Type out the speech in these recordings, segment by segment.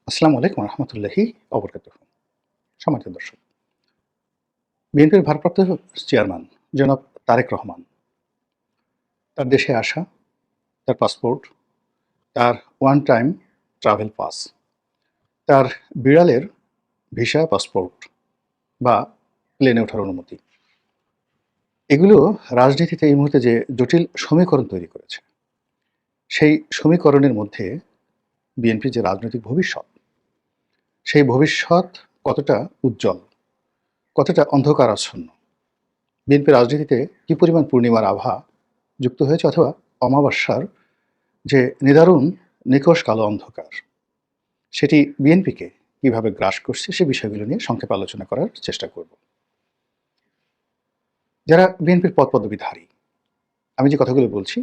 আসসালামু আলাইকুম রহমতুল্লাহি অবরকাতুহ। সম্মানিত দর্শক, বিএনপির ভারপ্রাপ্ত চেয়ারম্যান জনাব তারেক রহমান তার দেশে আসা, তার পাসপোর্ট, তার ওয়ান টাইম ট্রাভেল পাস, তার বিড়ালের ভিসা পাসপোর্ট বা প্লেনে ওঠার অনুমতি, এগুলো রাজনীতিতে এই মুহূর্তে যে জটিল সমীকরণ তৈরি করেছে, সেই সমীকরণের মধ্যে বিএনপির যে রাজনৈতিক ভবিষ্যৎ, সেই ভবিষ্যৎ কতটা উজ্জ্বল, কতটা অন্ধকারাচ্ছন্ন, বিএনপি রাজনীতিতে কি পরিমাণ পূর্ণিমার আভা যুক্ত হয়েছে অথবা অমাবস্যার যে নিদারুণ নিকষ কালো অন্ধকার, সেটি বিএনপিকে কিভাবে গ্রাস করছে সে বিষয়গুলো নিয়ে সংক্ষেপে আলোচনা করার চেষ্টা করব। যারা বিএনপির পদপদবীধারী, আমি যে কথাগুলো বলছি,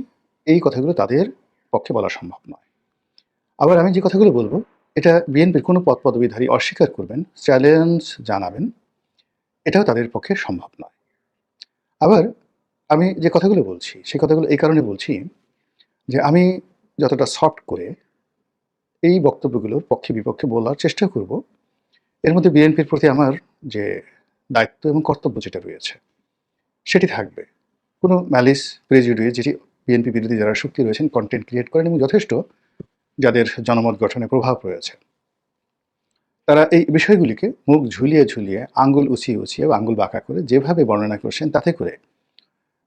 এই কথাগুলো তাদের পক্ষে বলা সম্ভব নয়। আবার আমি যে কথাগুলো বলবো, এটা বিএনপির কোনো পদপদবীধারী অস্বীকার করবেন, চ্যালেঞ্জ জানাবেন, এটাও তাদের পক্ষে সম্ভব নয়। আবার আমি যে কথাগুলো বলছি, সেই কথাগুলো এই কারণে বলছি যে আমি যতটা সফট করে এই বক্তব্যগুলোর পক্ষে বিপক্ষে বলার চেষ্টা করব, এর মধ্যে বিএনপির প্রতি আমার যে দায়িত্ব এবং কর্তব্য যেটা রয়েছে সেটি থাকবে। কোনো ম্যালিস প্রেজুডিস, যেটি বিএনপি বিরোধী যারা শক্তি রয়েছেন কন্টেন্ট ক্রিয়েট করেন এবং যথেষ্ট যাদের জনমত গঠনে প্রভাব রয়েছে, তারা এই বিষয়গুলিকে মুখ ঝুলিয়ে ঝুলিয়ে, আঙ্গুল উঁচিয়ে উঁচিয়ে বা আঙ্গুল বাঁকা করে যেভাবে বর্ণনা করছেন, তাতে করে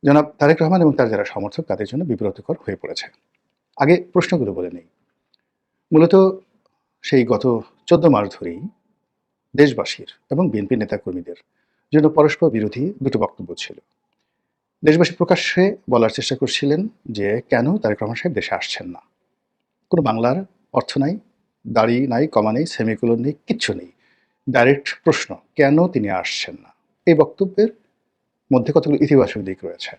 জনাব তারেক রহমান এবং তার যারা সমর্থক তাদের জন্য বিব্রতকর হয়ে পড়েছে। আগে প্রশ্নগুলো বলে নেই। মূলত সেই গত 14 মাস ধরেই দেশবাসীর এবং বিএনপি নেতাকর্মীদের জন্য পরস্পর বিরোধী দুটো বক্তব্য ছিল। দেশবাসী প্রকাশ্যে বলার চেষ্টা করছিলেন যে কেন তারেক রহমান সাহেব দেশে আসছেন না। কোনো বাংলার অর্থ নাই, দাড়ি নাই, কমা নেই, সেমিকোলন নেই, কিচ্ছু নেই। ডাইরেক্ট প্রশ্ন, কেন তিনি আসছেন না? এই বক্তব্যের মধ্যে কতগুলো ইতিবাচক দিক রয়েছে।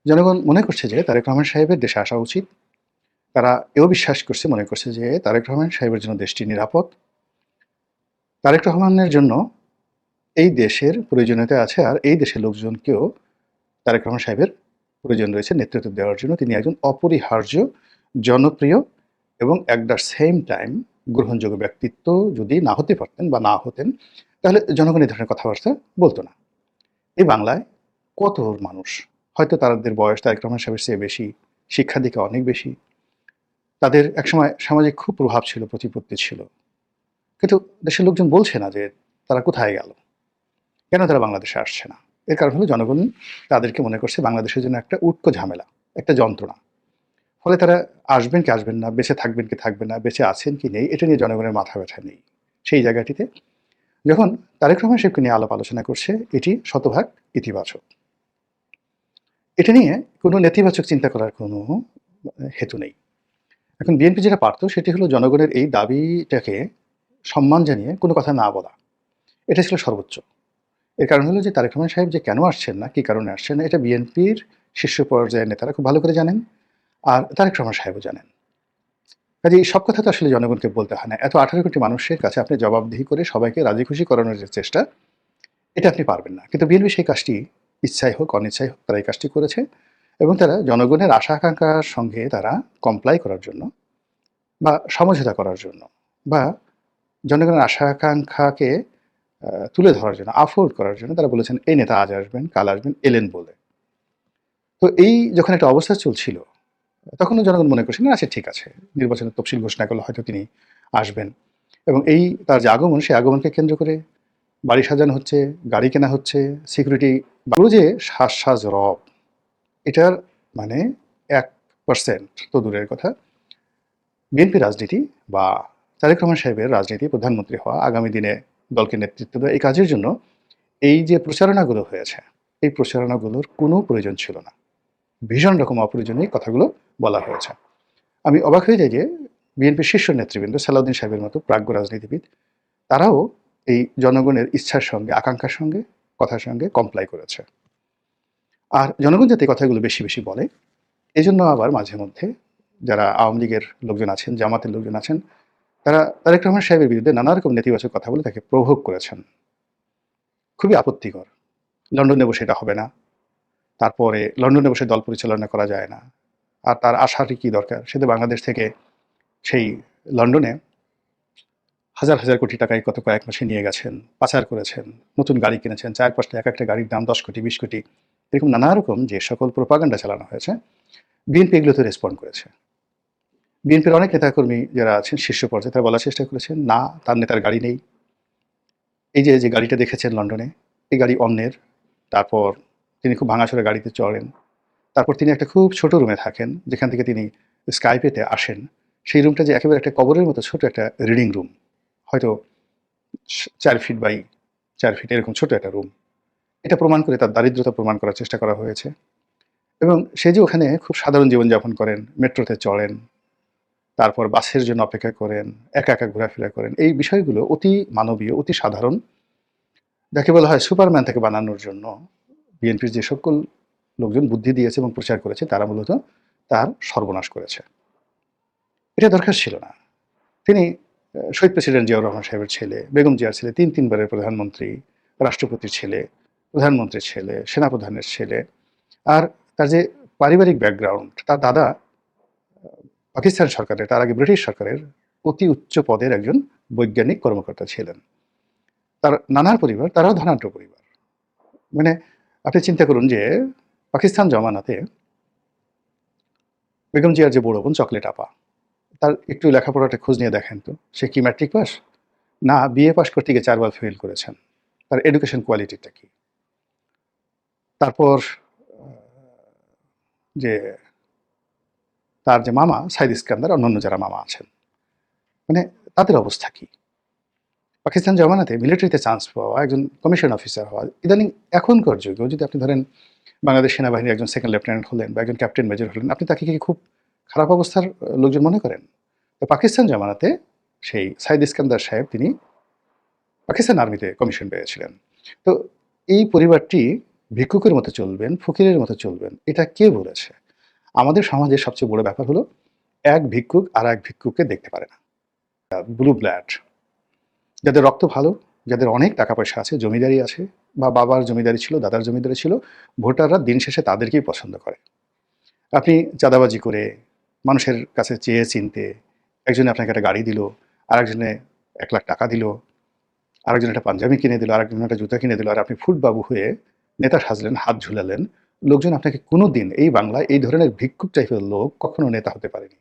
জনগণ মনে করছে যে তারেক রহমান সাহেবের দেশে আসা উচিত। তারা এও বিশ্বাস করছে, মনে করছে যে তারেক রহমান সাহেবের জন্য দেশটি নিরাপদ। তারেক রহমানের জন্য এই দেশের প্রয়োজনীয়তা আছে, আর এই দেশের লোকজনকেও তারেক রহমান সাহেবের প্রয়োজন রয়েছে নেতৃত্ব দেওয়ার জন্য। তিনি একজন অপরিহার্য, জনপ্রিয় এবং অ্যাট দ্য সেম টাইম গ্রহণযোগ্য ব্যক্তিত্ব যদি না হতে পারতেন বা না হতেন, তাহলে জনগণ এই ধরনের কথাবার্তা বলতো না। এই বাংলায় কত মানুষ, হয়তো তাদের বয়স তারেক রহমান সাহেবের চেয়ে বেশি, শিক্ষা দীক্ষা অনেক বেশি, তাদের একসময় সামাজিক খুব প্রভাব ছিল, প্রতিপত্তি ছিল, কিন্তু দেশের লোকজন বলছে না যে তারা কোথায় গেল, কেন তারা বাংলাদেশে আসছে না। এর কারণ হলো জনগণ তাদেরকে মনে করছে বাংলাদেশের জন্য একটা উটকো ঝামেলা, একটা যন্ত্রণা। ফলে তারা আসবেন কি আসবেন না, বেঁচে থাকবেন কি থাকবেন না, বেঁচে আছেন কি নেই, এটা নিয়ে জনগণের মাথা ব্যথা নেই। সেই জায়গাটিতে যখন তারেক রহমান সাহেবকে নিয়ে আলাপ আলোচনা করছে, এটি শতভাগ ইতিবাচক। এটা নিয়ে কোনো নেতিবাচক চিন্তা করার কোনো হেতু নেই। এখন বিএনপি যেটা পারত সেটি হলো জনগণের এই দাবিটাকে সম্মান জানিয়ে কোনো কথা না বলা। এটা ছিল সর্বোচ্চ। এর কারণ হলো যে তারেক রহমান সাহেব যে কেন আসছেন না, কী কারণে আসছেন না, এটা বিএনপির শীর্ষ পর্যায়ের নেতারা খুব ভালো করে জানেন, আর তারেক রহমান সাহেবও জানেন। কাজেই সব কথা তো আসলে জনগণকে বলতে হয় না। এত 18 কোটি মানুষের কাছে আপনি জবাবদিহি করে সবাইকে রাজি খুশি করানোর যে চেষ্টা, এটা আপনি পারবেন না। কিন্তু বিএনপি সেই কাজটি ইচ্ছাই হোক অনিচ্ছাই হোক তারা এই কাজটি করেছে, এবং তারা জনগণের আশা আকাঙ্ক্ষার সঙ্গে তারা কমপ্লাই করার জন্য বা সমঝোতা করার জন্য বা জনগণের আশা আকাঙ্ক্ষাকে তুলে ধরার জন্য, আফোর্ড করার জন্য তারা বলেছেন এই নেতা আজ আসবেন, কাল আসবেন, এলেন বলে। তো এই যখন একটা অবস্থা চলছিল, তখনও জনগণ মনে করছে না আচ্ছা ঠিক আছে, নির্বাচনের তফসিল ঘোষণা করলে হয়তো তিনি আসবেন। এবং এই তার যে আগমন, সেই আগমনকে কেন্দ্র করে বাড়ি সাজানো হচ্ছে, গাড়ি কেনা হচ্ছে, সিকিউরিটি বাড়লো, যে সাজ সাজ রব, এটার মানে 1% তো দূরের কথা। বিএনপি রাজনীতি বা তারেক রহমান সাহেবের রাজনীতি, প্রধানমন্ত্রী হওয়া, আগামী দিনে দলকে নেতৃত্ব দেওয়া, এই কাজের জন্য এই যে প্রচারণাগুলো হয়েছে, এই প্রচারণাগুলোর কোনো প্রয়োজন ছিল না। ভীষণ রকম অপ্রয়োজনীয় কথাগুলো বলা হয়েছে। আমি অবাক হয়ে যাই যে বিএনপির শীর্ষ নেতৃবৃন্দ, সালাউদ্দিন সাহেবের মতো প্রাজ্ঞ রাজনীতিবিদ, তারাও এই জনগণের ইচ্ছার সঙ্গে, আকাঙ্ক্ষার সঙ্গে, কথার সঙ্গে কমপ্লাই করেছে। আর জনগণ যাতে কথাগুলো বেশি বেশি বলে, এজন্য আবার মাঝে মধ্যে যারা আওয়ামী লীগের লোকজন আছেন, জামাতের লোকজন আছেন, তারা তারেক রহমান সাহেবের বিরুদ্ধে নানা রকম নেতিবাচক কথা বলে তাকে প্রভোগ করেছেন। খুবই আপত্তিকর। লন্ডনে বসে এটা হবে না, তারপরে লন্ডনে বসে দল পরিচালনা করা যায় না, আর তার আসারই কী দরকার, সে তো বাংলাদেশ থেকে সেই লন্ডনে হাজার হাজার কোটি টাকায় গত কয়েক মাসে নিয়ে গেছেন, পাচার করেছেন, নতুন গাড়ি কিনেছেন, ৪-৫টা এক একটা গাড়ির দাম ১০ কোটি ২০ কোটি, এরকম নানা রকম যে সকল প্রোপাগান্ডা চালানো হয়েছে, বিএনপি এগুলোতে রেসপন্ড করেছে। বিএনপির অনেক নেতাকর্মী যারা আছেন শীর্ষ পর্যায়ে তারা বলার চেষ্টা করেছেন, না তার নেতার গাড়ি নেই। এই যে গাড়িটা দেখেছেন লন্ডনে, এই গাড়ি অন্যের। তারপর তিনি খুব ভাঙাচোরা গাড়িতে চড়েন। তারপর তিনি একটা খুব ছোট রুমে থাকেন, যেখান থেকে তিনি স্কাইপেতে আসেন। সেই রুমটা যে একেবারে একটা কবরের মতো ছোট একটা রিডিং রুম, হয়তো ৪ ফিট বাই ৪ ফিট এরকম ছোট একটা রুম। এটা প্রমাণ করে তার দারিদ্রতা প্রমাণ করার চেষ্টা করা হয়েছে। এবং সে যে ওখানে খুব সাধারণ জীবনযাপন করেন, মেট্রোতে চড়েন, তারপর বাসের জন্য অপেক্ষা করেন, একা একা ঘোরাফেরা করেন, এই বিষয়গুলো অতি মানবীয়, অতি সাধারণ, যাকে বলা হয় সুপারম্যান থেকে বানানোর জন্য বিএনপির যে সকল লোকজন বুদ্ধি দিয়েছে এবং প্রচার করেছে তারা মূলত তার সর্বনাশ করেছে। এটা দরকার ছিল না। তিনি শহীদ প্রেসিডেন্ট জিয়াউর রহমান সাহেবের ছেলে, বেগম জিয়ার ছেলে, ৩ বারের প্রধানমন্ত্রী, রাষ্ট্রপতির ছেলে, প্রধানমন্ত্রীর ছেলে, সেনাপ্রধানের ছেলে। আর তার যে পারিবারিক ব্যাকগ্রাউন্ড, তার দাদা পাকিস্তান সরকারের, তার আগে ব্রিটিশ সরকারের অতি উচ্চ পদের একজন বৈজ্ঞানিক কর্মকর্তা ছিলেন। তার নানার পরিবার, তারাও ধনাঢ্য পরিবার। মানে আপনি চিন্তা করুন যে পাকিস্তান জমানাতে বেগম জিয়ার যে বড় বোন চকলেট আপা, তার একটু লেখাপড়াটা খোঁজ নিয়ে দেখেন তো, সে কি ম্যাট্রিক পাস? না, বিএ পাস করতে গিয়ে ৪ বার ফেল করেছেন। তার এডুকেশন কোয়ালিটিটা কি? তারপর যে তার যে মামা সাইদ ইস্কান্দার, অন্যান্য যারা মামা আছেন, মানে তাদের অবস্থা কি? পাকিস্তান জমানাতে মিলিটারিতে চান্স পাওয়া, একজন কমিশন অফিসার হওয়া, ইদানিং এখনকার যুগেও যদি আপনি ধরেন বাংলাদেশ সেনাবাহিনীর একজন সেকেন্ড লেফটেন্যান্ট হলেন বা একজন ক্যাপ্টেন মেজর হলেন, আপনি তাকে কি খুব খারাপ অবস্থার লোকজন মনে করেন? তো পাকিস্তান জমানাতে সেই সাইদ ইস্কান্দার সাহেব তিনি পাকিস্তান আর্মিতে কমিশন পেয়েছিলেন। তো এই পরিবারটি ভিক্ষুকের মতো চলবেন, ফকিরের মতো চলবেন, এটা কে বলেছে? আমাদের সমাজের সবচেয়ে বড় ব্যাপার হলো এক ভিক্ষুক আর এক ভিক্ষুককে দেখতে পারে না। ব্লু ব্লাড, যাদের রক্ত ভালো, যাদের অনেক টাকা পয়সা আছে, জমিদারি আছে, বা বাবার জমিদারি ছিল, দাদার জমিদারি ছিল, ভোটাররা দিন শেষে তাদেরকেই পছন্দ করে। আপনি চাঁদাবাজি করে মানুষের কাছে চেয়ে চিনতে, একজনে আপনাকে একটা গাড়ি দিল, আরেকজনে ১ লাখ টাকা দিল, আরেকজন একটা পাঞ্জাবি কিনে দিল, আরেকজন একটা জুতা কিনে দিল, আর আপনি ফুটবাবু হয়ে নেতা সাজলেন, হাত ঝুলালেন। লোকজন আপনাকে কোনো দিন এই বাংলায় এই ধরনের ভিক্ষুক টাইপের লোক কখনো নেতা হতে পারেনি।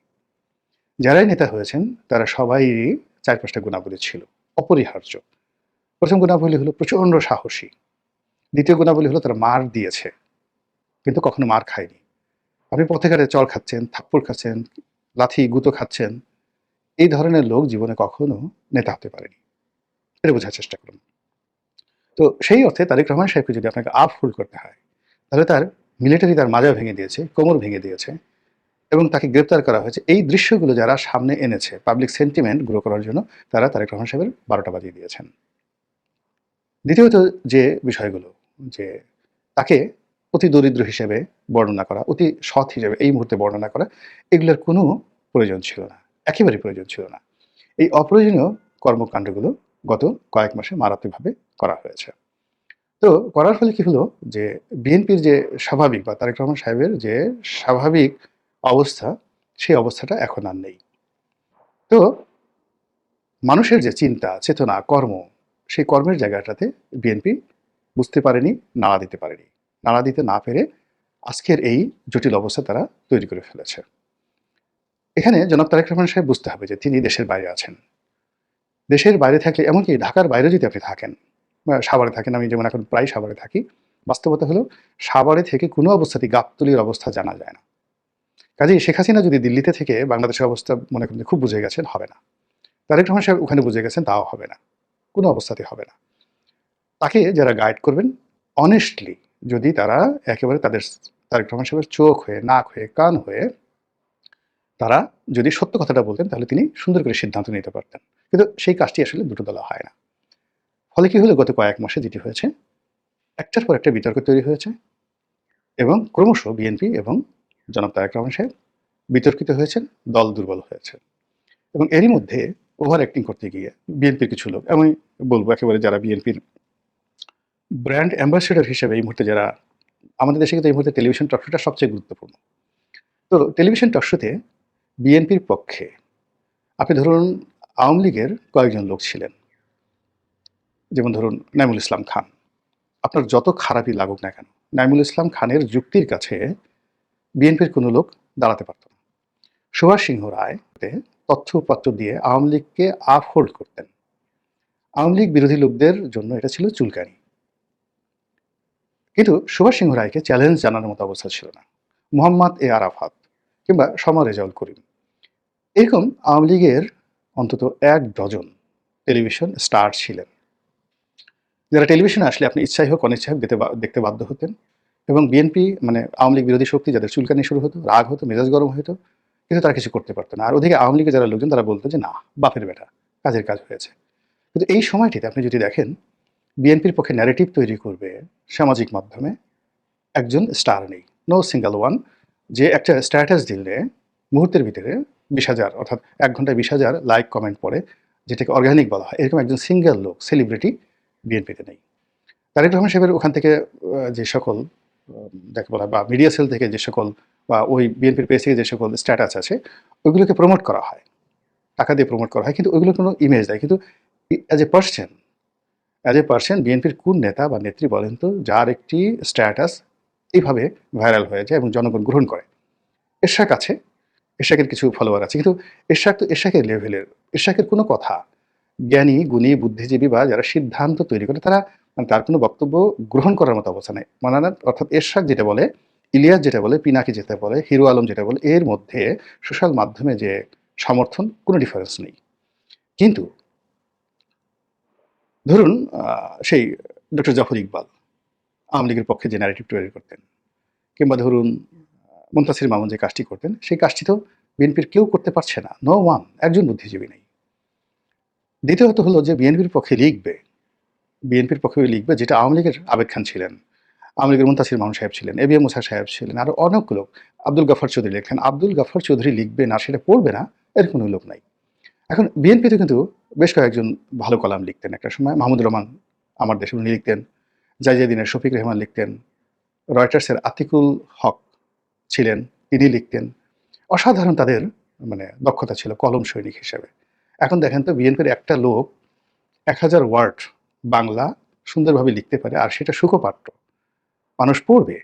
যারাই নেতা হয়েছেন তারা সবাই ৪-৫টা গুণাবলী ছিল অপরিহার্য। প্রথম গুণাবলী হলো প্রচণ্ড সাহসী। দ্বিতীয় গুণাবলী হলো তারা মার দিয়েছে, কিন্তু কখনো মার খায়নি। আপনি পথে ঘাটে চড় খাচ্ছেন, থাপ্পড় খাচ্ছেন, লাথি গুঁতো খাচ্ছেন, এই ধরনের লোক জীবনে কখনো নেতা হতে পারেনি। এটা বোঝার চেষ্টা করুন। তো সেই অর্থে তারেক রহমান সাহেবকে যদি আপনাকে আপ হোল্ড করতে হয়, তাহলে তার মিলিটারি তার মাজা ভেঙে দিয়েছে, কোমর ভেঙে দিয়েছে, এবং তাকে গ্রেপ্তার করা হয়েছে। এই দৃশ্যগুলো যারা সামনে এনেছে পাবলিক সেন্টিমেন্ট গ্রো করার জন্য, তারা তারেক রহমান সাহেবের ১২টা বাজিয়ে দিয়েছেন। দ্বিতীয়ত যে বিষয়গুলো, যে তাকে অতি দরিদ্র হিসেবে বর্ণনা করা, অতি সৎ হিসেবে এই মুহূর্তে বর্ণনা করা, এগুলোর কোনো প্রয়োজন ছিল না, একেবারেই প্রয়োজন ছিল না। এই অপ্রয়োজনীয় কর্মকাণ্ডগুলো গত কয়েক মাসে মারাত্মকভাবে করা হয়েছে। তো করার ফলে কি হলো, যে বিএনপির যে স্বাভাবিক বা তারেক রহমান সাহেবের যে স্বাভাবিক অবস্থা, সেই অবস্থাটা এখন আর নেই। তো মানুষের যে চিন্তা, চেতনা, কর্ম, সেই কর্মের জায়গাটাতে বিএনপি বুঝতে পারেনি, নাড়া দিতে পারেনি। নাড়া দিতে না পেরে আজকের এই জটিল অবস্থা তারা তৈরি করে ফেলেছে। এখানে জনাব তারেক রহমান সাহেব বুঝতে হবে যে তিনি দেশের বাইরে আছেন। দেশের বাইরে থাকলে, এমনকি ঢাকার বাইরে যদি আপনি থাকেন, বা সাভারে থাকেন, আমি যেমন এখন প্রায় সাভারে থাকি, বাস্তবতা হলো সাভারে থেকে কোনো অবস্থাতেই গাবতলীর অবস্থা জানা যায় না। কাজেই শেখ হাসিনা যদি দিল্লিতে থেকে বাংলাদেশের অবস্থা মনে করেন যে খুব বুঝে গেছেন, হবে না। তারেক রহমান সাহেব ওখানে বুঝে গেছেন, তাও হবে না, কোনো অবস্থাতেই হবে না। তাকে যারা গাইড করবেন, অনেস্টলি যদি তারা একেবারে তাদের তারেক রহমান সাহেবের চোখ হয়ে, নাক হয়ে, কান হয়ে তারা যদি সত্য কথাটা বলতেন, তাহলে তিনি সুন্দর করে সিদ্ধান্ত নিতে পারতেন। কিন্তু সেই কাজটি আসলে দুটো দলা হয় না। ফলে কি হলো, গত কয়েক মাসে যেটি হয়েছে, একটার পর একটা বিতর্ক তৈরি হয়েছে, এবং ক্রমশ বিএনপি এবং জনাব তারেক রহমান সাহেব বিতর্কিত হয়েছেন, দল দুর্বল হয়েছে। এবং এরই মধ্যে ওভার অ্যাক্টিং করতে গিয়ে বিএনপির কিছু লোক, আমি বলবো একেবারে যারা বিএনপির ব্র্যান্ড অ্যাম্বাসেডর হিসেবে এই মুহূর্তে যারা, আমাদের দেশে কিন্তু এই মুহূর্তে টেলিভিশন টক শোটা সবচেয়ে গুরুত্বপূর্ণ। তো টেলিভিশন টক শোতে বিএনপির পক্ষে আপনি ধরুন আওয়ামী লীগের কয়েকজন লোক ছিলেন, যেমন ধরুন নাইমুল ইসলাম খান। আপনার যত খারাপই লাগুক না কেন, নাইমুল ইসলাম খানের যুক্তির কাছে বিএনপির কোনো লোক দাঁড়াতে পারত না। সুভাষ সিংহ রায় তথ্যপত্র দিয়ে আওয়ামী লীগকে আপহোল্ড করতেন। আওয়ামী লীগ বিরোধী লোকদের জন্য এটা ছিল চুলকানি। কিন্তু সুভাষ সিংহ রায়কে চ্যালেঞ্জ জানানোর মতো অবস্থা ছিল না মোহাম্মদ এ আরাফাত কিংবা সমর রেজাউল করিম। এরকম আওয়ামী লীগের অন্তত ১ ডজন টেলিভিশন স্টার ছিলেন, যারা টেলিভিশনে আসলে আপনি ইচ্ছাই হোক অনিচ্ছাই হোক দেখতে বাধ্য হতেন। এবং বিএনপি মানে আওয়ামী লীগ বিরোধী শক্তি যাদের চুলকানি শুরু হতো, রাগ হতো, মেজাজ গরম হতো, কিন্তু তারা কিছু করতে পারতো না। আর ওদিকে আওয়ামী লীগের যারা লোকজন তারা বলতো যে না, বাপের বেটা, কাজের কাজ হয়েছে। কিন্তু এই সময়টিতে আপনি যদি দেখেন বিএনপির পক্ষে ন্যারেটিভ তৈরি করবে সামাজিক মাধ্যমে একজন স্টার নেই, নো সিঙ্গেল ওয়ান, যে একটা স্ট্যাটাস দিলে মুহূর্তের ভিতরে ২০,০০০ অর্থাৎ ১ ঘন্টায় ২০,০০০ লাইক কমেন্ট পড়ে, যেটাকে অর্গানিক বলা হয়, এরকম একজন সিঙ্গেল লোক সেলিব্রিটি বিএনপিতে নেই। তারেক রহমান সাহেবের ওখান থেকে যে সকল যাকে বলা হয় বা মিডিয়া সেল থেকে যে সকল বা ওই বিএনপির পেজ থেকে যে সকল স্ট্যাটাস আছে ওইগুলোকে প্রমোট করা হয়, টাকা দিয়ে প্রমোট করা হয়, কিন্তু ওইগুলো কোনো ইমেজ দেয়। কিন্তু অ্যাজ এ পার্সন বিএনপির কোন নেতা বা নেত্রী বলেন তো যার একটি স্ট্যাটাস এইভাবে ভাইরাল হয়ে যায় এবং জনগণ গ্রহণ করে? এরশাক আছে, এরশাকের কিছু ফলোয়ার আছে, কিন্তু এরশাক তো এরশাকের লেভেলের। এরশাকের কোনো কথা জ্ঞানী গুণী বুদ্ধিজীবী বা যারা সিদ্ধান্ত তৈরি করে তারা মানে তার কোনো বক্তব্য গ্রহণ করার মতো অবস্থা নেই। মানানা অর্থাৎ এরশাদ যেটা বলে, ইলিয়াস যেটা বলে, পিনাকি যেটা বলে, হিরো আলম যেটা বলে, এর মধ্যে সোশ্যাল মাধ্যমে যে সমর্থন কোনো ডিফারেন্স নেই। কিন্তু ধরুন সেই ডক্টর জাফর ইকবাল আওয়ামী লীগের পক্ষে যে ন্যারেটিভ তৈরি করতেন, কিংবা ধরুন মুনতাসির মামুন যে কাজটি করতেন, সেই কাজটি তো বিএনপির কেউ করতে পারছে না, নো ওয়ান, একজন বুদ্ধিজীবী নেই। দ্বিতীয়ত হলো যে বিএনপির পক্ষে লিখবে যেটা আওয়ামী লীগের আবেদ খান ছিলেন, আওয়ামী লীগের মুনতাসির মামুন সাহেব ছিলেন, এ বি এম মুসা সাহেব ছিলেন, আরও অনেক লোক, আব্দুল গাফার চৌধুরী লেখেন, আব্দুল গাফার চৌধুরী লিখবে না সেটা পড়বে না এর কোনো লোক নাই। এখন বিএনপিতে কিন্তু বেশ কয়েকজন ভালো কলাম লিখতেন একটা সময়। মাহমুদুর রহমান আমার দেশে উনি লিখতেন, জাইজাদিনের শফিক রেহমান লিখতেন, রয়টার্সের আতিকুল হক ছিলেন, তিনি লিখতেন। অসাধারণ তাদের মানে দক্ষতা ছিল কলম সৈনিক হিসেবে। এখন দেখেন তো বিএনপির একটা লোক ১,০০০ ওয়ার্ড বাংলা সুন্দরভাবে লিখতে পারে আর সেটা সুখপাঠ্য, মানুষ পড়বে,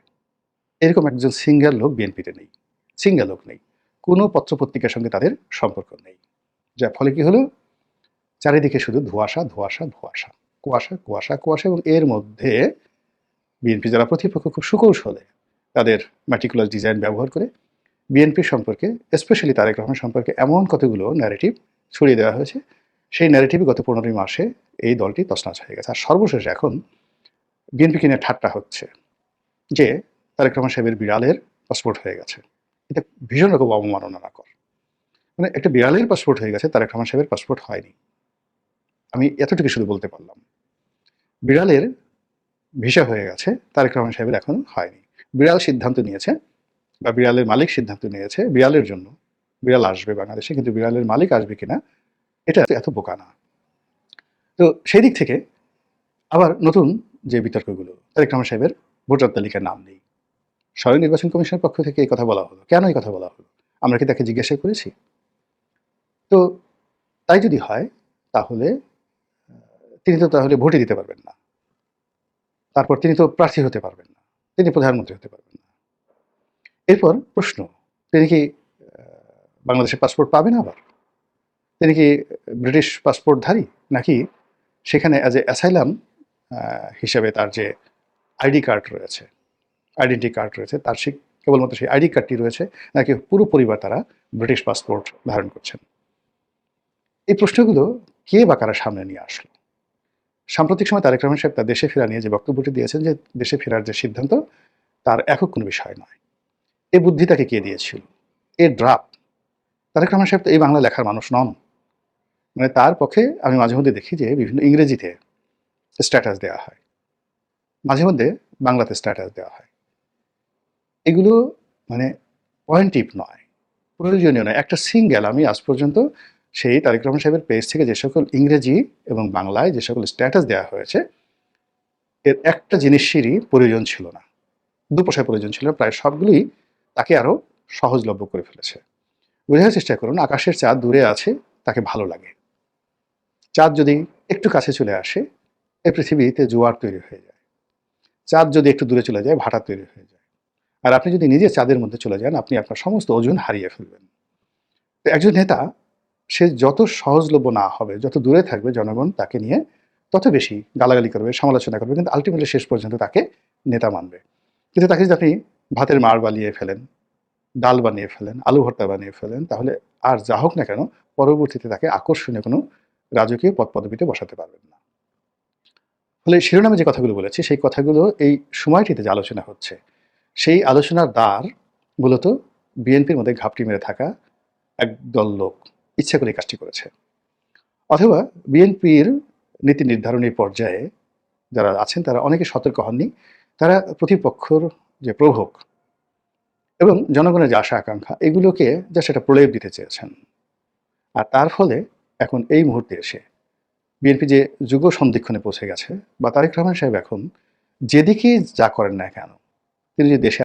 এরকম একজন সিঙ্গেল লোক বিএনপিতে নেই, সিঙ্গেল লোক নেই। কোনো পত্রপত্রিকার সঙ্গে তাদের সম্পর্ক নেই। যার ফলে কি হলো, চারিদিকে শুধু ধোঁয়াশা ধোঁয়াশা ধোঁয়াশা, কুয়াশা কুয়াশা কুয়াশা, এবং এর মধ্যে বিএনপি যারা প্রতিপক্ষ খুব সুকৌশলে তাদের ম্যাটিকুলাস ডিজাইন ব্যবহার করে বিএনপি সম্পর্কে, স্পেশালি তারেক রহমান সম্পর্কে এমন কতগুলো ন্যারেটিভ ছড়িয়ে দেওয়া হয়েছে, সেই ন্যারেটিভে গত ১৫ মাসে এই দলটি তছনছ হয়ে গেছে। আর সর্বশেষ এখন বিএনপিকে নিয়ে ঠাট্টা হচ্ছে যে তারেক রহমান সাহেবের বিড়ালের পাসপোর্ট হয়ে গেছে। এটা ভীষণ রকম অবমাননা কর, মানে একটা বিড়ালের পাসপোর্ট হয়ে গেছে, তারেক রহমান সাহেবের পাসপোর্ট হয়নি। আমি এতটুকু শুধু বলতে পারলাম, বিড়ালের ভিসা হয়ে গেছে, তারেক রহমান সাহেবের এখনো হয়নি। বিড়াল সিদ্ধান্ত নিয়েছে বা বিড়ালের মালিক সিদ্ধান্ত নিয়েছে বিড়ালের জন্য বিড়াল আসবে বাংলাদেশে, কিন্তু বিড়ালের মালিক আসবে কিনা এটা এত বোকা না। তো সেই দিক থেকে আবার নতুন যে বিতর্কগুলো, তারেক রহমান সাহেবের ভোটার তালিকার নাম নেই, স্বয়ং নির্বাচন কমিশনের পক্ষ থেকে এই কথা বলা হলো। কেন এই কথা বলা হলো? আমরা কি তাকে জিজ্ঞাসা করেছি? তো তাই যদি হয় তাহলে তিনি তো তাহলে ভোটই দিতে পারবেন না, তারপর তিনি তো প্রার্থী হতে পারবেন না, তিনি প্রধানমন্ত্রী হতে পারবেন না। এরপর প্রশ্ন, তিনি কি বাংলাদেশের পাসপোর্ট পাবেন? আবার তিনি কি ব্রিটিশ পাসপোর্টধারী, নাকি সেখানে অ্যাজ এ অ্যাসাইলাম হিসেবে তার যে আইডি কার্ড রয়েছে, আইডেন্টি কার্ড রয়েছে, তার সে কেবলমাত্র সেই আইডি কার্ডটি রয়েছে, নাকি পুরো পরিবার তারা ব্রিটিশ পাসপোর্ট ধারণ করছেন? এই প্রশ্নগুলো কে বা কারা সামনে নিয়ে আসলো? সাম্প্রতিক সময় তারেক রহমান সাহেব তার দেশে ফেরা নিয়ে যে বক্তব্যটি দিয়েছেন, যে দেশে ফেরার যে সিদ্ধান্ত তার একক কোনো বিষয় নয়, এই বুদ্ধি তাকে কে দিয়েছিল? এর ড্রাফট তারেক রহমান সাহেব তো এই বাংলা লেখার মানুষ নন। মানে তার পক্ষে আমি মাঝে মধ্যে দেখি যে বিভিন্ন ইংরেজিতে স্ট্যাটাস দেওয়া হয়, মাঝে মধ্যে বাংলাতে স্ট্যাটাস দেওয়া হয়, এগুলো মানে পয়েন্টিভ নয়, প্রয়োজনীয় নয়। একটা সিঙ্গেল, আমি আজ পর্যন্ত সেই তারেক রহমান সাহেবের পেজ থেকে যে সকল ইংরেজি এবং বাংলায় যে সকল স্ট্যাটাস দেওয়া হয়েছে, এর একটা জিনিসেরই প্রয়োজন ছিল না, দুপয়সার প্রয়োজন ছিল না, প্রায় সবগুলোই তাকে আরও সহজলভ্য করে ফেলেছে। বোঝার চেষ্টা করুন, আকাশের চাঁদ দূরে আছে, তাকে ভালো লাগে, চাঁদ যদি একটু কাছে চলে আসে, এই পৃথিবীতে জোয়ার তৈরি হয়ে যায়। চাঁদ যদি একটু দূরে চলে যায়, ভাটা তৈরি হয়ে যায়। আর আপনি যদি নিজে চাঁদের মধ্যে চলে যান, আপনি আপনার সমস্ত ওজন হারিয়ে ফেলবেন। তো একজন নেতা, সে যত সহজলভ্য না হবে, যত দূরে থাকবে জনগণ তাকে নিয়ে তত বেশি গালাগালি করবে, সমালোচনা করবে, কিন্তু আল্টিমেটলি শেষ পর্যন্ত তাকে নেতা মানবে। কিন্তু তাকে যদি আপনি ভাতের মাড় বানিয়ে ফেলেন, ডাল বানিয়ে ফেলেন, আলু ভর্তা বানিয়ে ফেলেন, তাহলে আর যা হোক না কেন পরবর্তীতে তাকে আকর্ষণীয় কোনো রাজকীয় পদপদবিতে বসাতে পারবেন না। ফলে শিরোনামে যে কথাগুলো বলেছি, সেই কথাগুলো এই সময়টিতে যে আলোচনা হচ্ছে, সেই আলোচনার দ্বার মূলত বিএনপির মধ্যে ঘাপটি মেরে থাকা একদল লোক ইচ্ছা করে এই কাজটি করেছে। অথবা বিএনপির নীতি নির্ধারণী পর্যায়ে যারা আছেন তারা অনেকে সতর্ক হননি। তারা প্রতিপক্ষর যে প্রভোগ এবং জনগণের যে আশা আকাঙ্ক্ষা, এগুলোকে যা সেটা প্রলেপ দিতে চেয়েছেন। আর তার ফলে এখন এই মুহূর্তে এসে বিএনপি যে যুগ সন্ধিক্ষণে পৌঁছে গেছে, বা তারেক রহমান সাহেব এখন যেদিকেই যা করেন না কেন, তিনি যে দেশে